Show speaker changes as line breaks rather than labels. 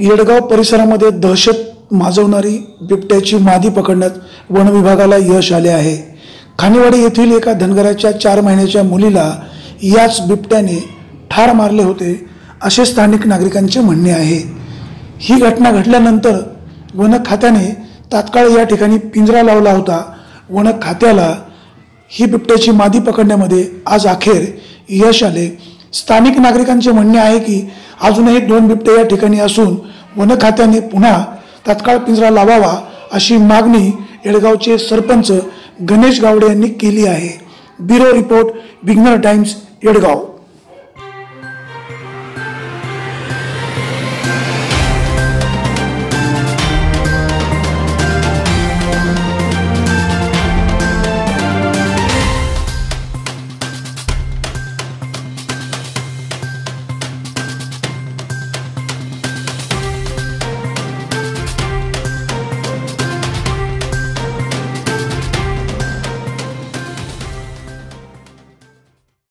येडगाव परिसरामध्ये दहशत माजवणारी बिबट्याची मादी पकडण्यात वन विभागाला यश आले आहे। खानेवाडी येथील एका धनगराच्या 4 महिन्याच्या मुलीला याच बिबट्याने ठार मारले होते असे स्थानिक नागरिकांचे म्हणणे आहे। ही घटना घडल्यानंतर वन खात्याने तात्काळ या ठिकाणी पिंजरा लावला होता। वन खात्याला ही बिबट्याची मादी पकडण्यामध्ये आज अखेर यश आले। स्थानिक नागरिकांचे म्हणणे आहे की अजूनही 2 बिबटे या ठिकाणी असून वन खात्याने पुन्हा तात्काळ पिंजरा लावावा अशी मागणी येडगावचे सरपंच गणेश गावडे यांनी केली आहे। Bureau report, Vighnar Times, Yedgaon.